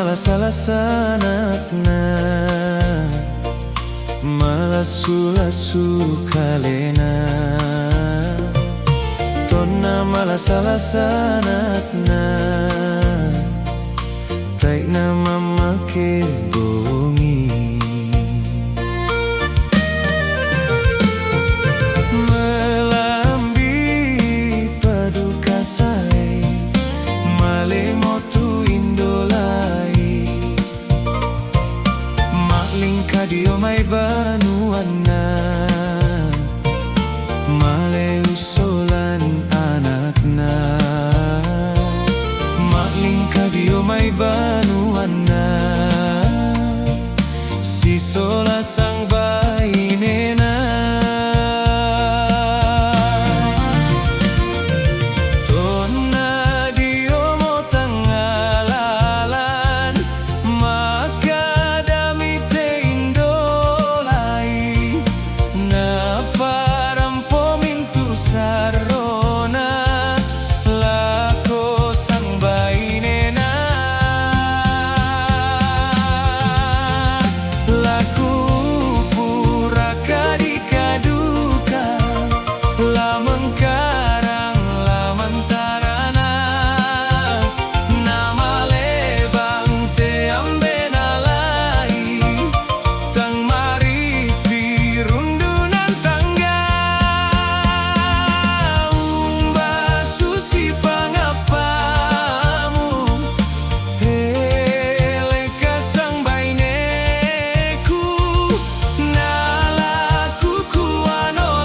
malah salah sanatna, malah sulasu kalena. Tonna malah salah sanatna, taikna mamake bongi. Melambi paduka sae, male motu indolai. Makling kadio mai banuana, male usolan anakna. Makling kadio mai banuana, si sola sang bainena. Tonna dio mo tangalalan, maka dami te indolai. Na parampo mintu sarona, lako sang bainena. Laku pura kadikaduka, lamang karang lamang tarana. Nama lebang te ambenalai, tang mari pirundunan tangga. Umba susi pangapamu, hele kasang baineku. Nalaku kuanolako,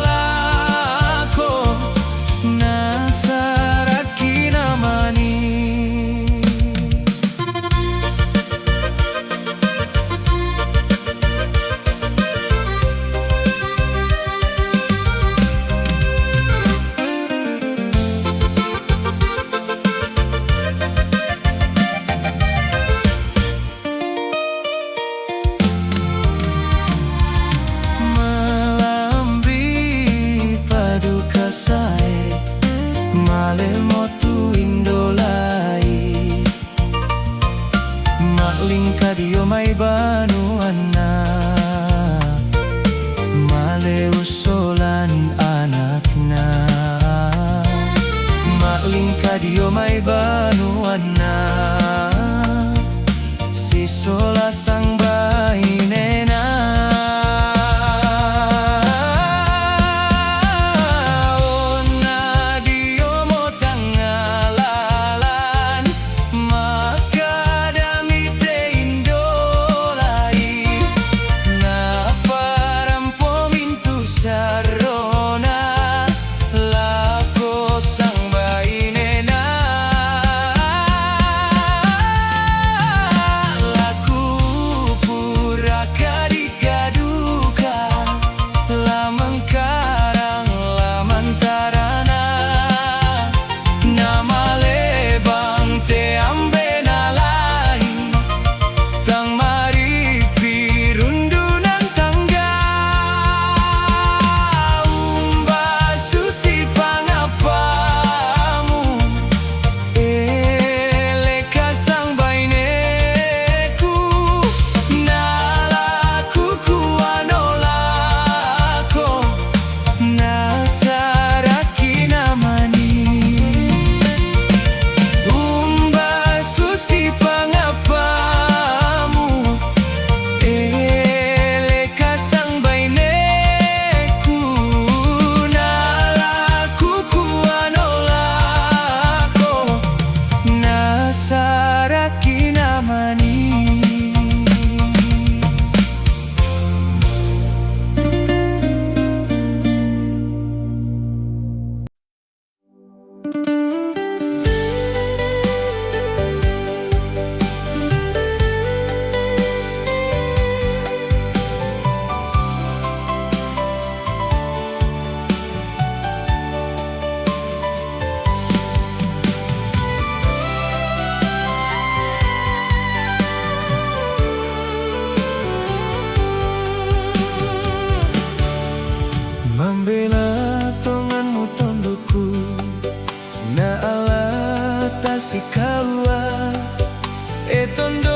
nasaraki namani. Melambi paduka sae, male motu indolai. Makling kadio mai banuana, male usolan anakna. Makling kadio mai banuana, si sola sang bainena. Ona dio mo tangalalan, maka dami te indolai. Na parampo mintu sarona, lako sang bainena. Laku pura kadikaduka, lamang karang lamang tarana. Nama lebang te ambenalai, tang mari pirundunan tangga. Umba susi pangapamu, ele kasang baineku. Nalaku kuanolako, nasaraki namani. Umba susi pangapamu, ele kasang baineku. Nalaku kuanolako, nasaraki namani. Membela tonganmu tondoku, na ala tasikawa, e tondo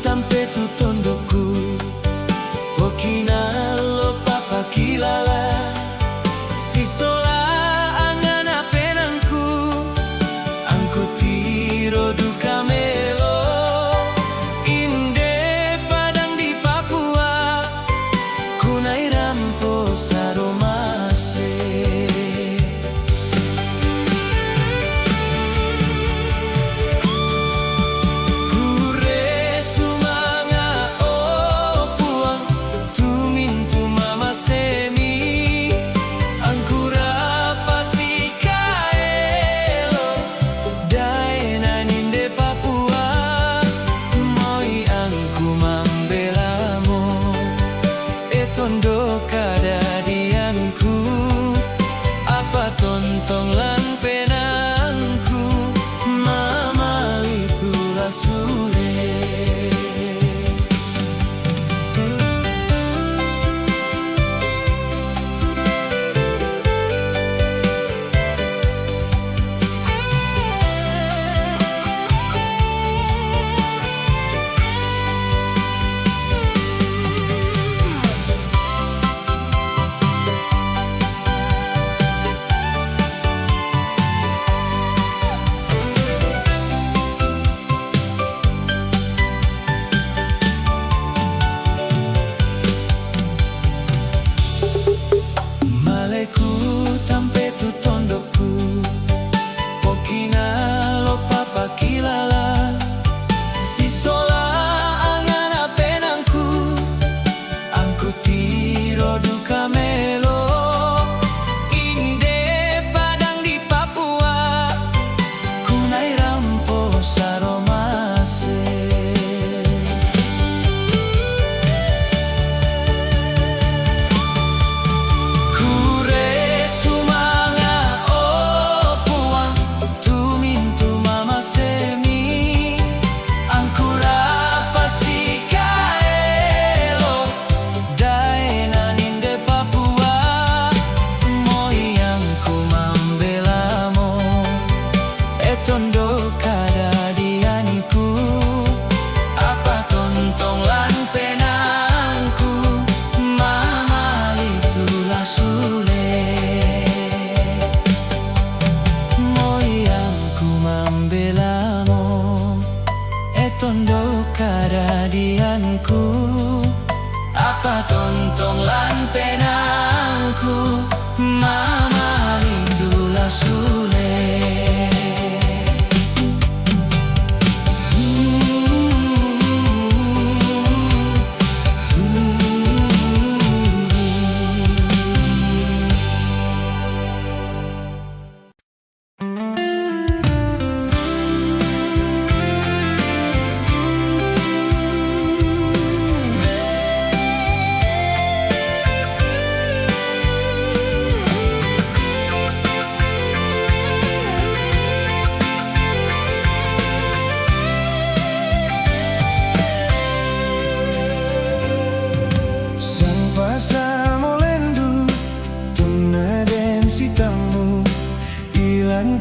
tampe tu tondokku, pokina lo papa kilala, si sola angana penangku, angku tiro duka melo, inde padang di Papua, kunai rampo saromase. Tondo kadadianku, apa tontong lan penangku, mama itulah sule. Tampe tu tondokku, pokina lo papa kilala, si sola angana penangku, angku tiro duka melo, inde padang di Papua, kunai rampo saromase. Tondo kadadianku, apa tontong lan penangku, mama itulah sule. Moyangku mambelamo, tondo kadadianku, apa tontong lan penangku, mama itulah sule.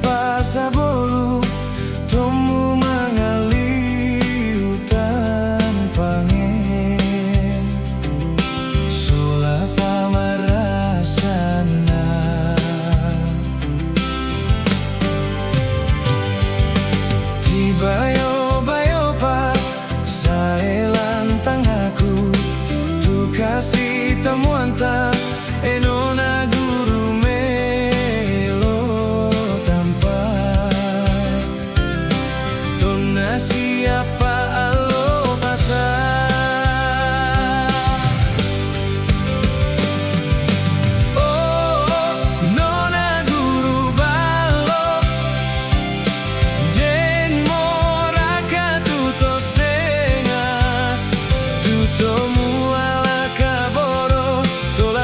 Pasabolu tomu mangali hutan pangen sola pamarasana tibayo pa saelan tangaku tu kasih temuan tak enona guru siapa alo pasar. Oh, nona guru balo den moraka tuto senga tuto muala kaboro tola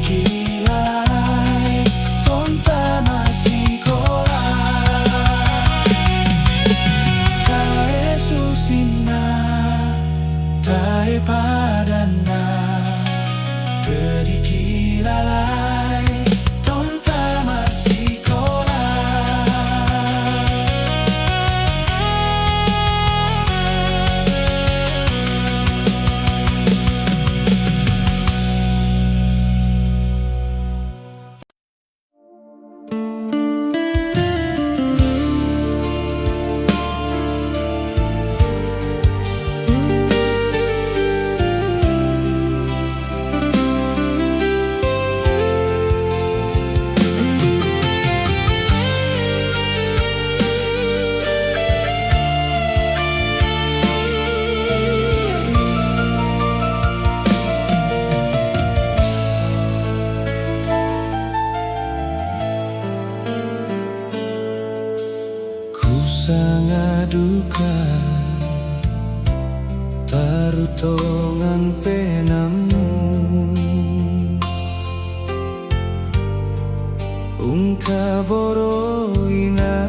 kilalay tonta masikolah tae susina tae padana gedi kilalay tonta masikolah sangat duka tarutongan penamu ungka boroina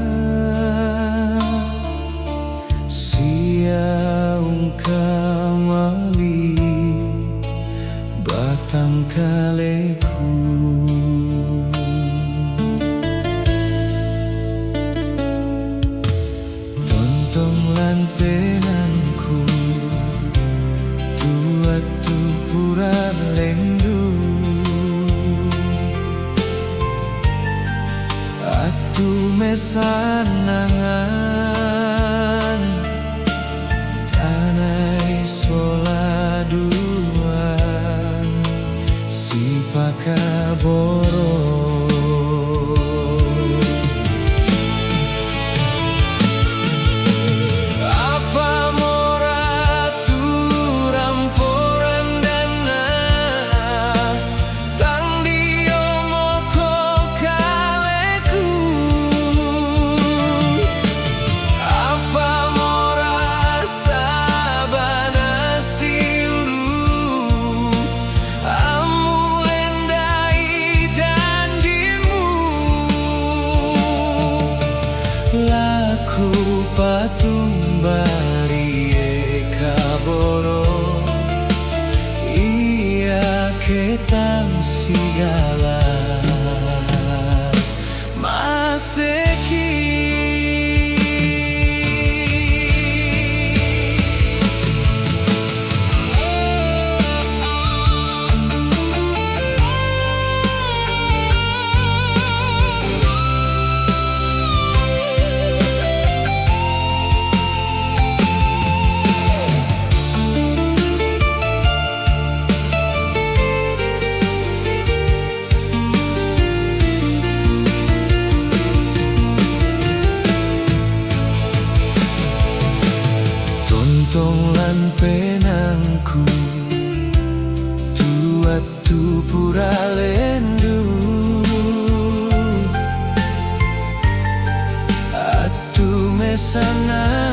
sia ungka mali batang kaleku lan penanku tuatu pura lendu atu mesanangan tanai soladuan si pakaboro laku patumbari kaboro iya ketang sigala maseki tong lan penangku tuatu pura lendu atu mesana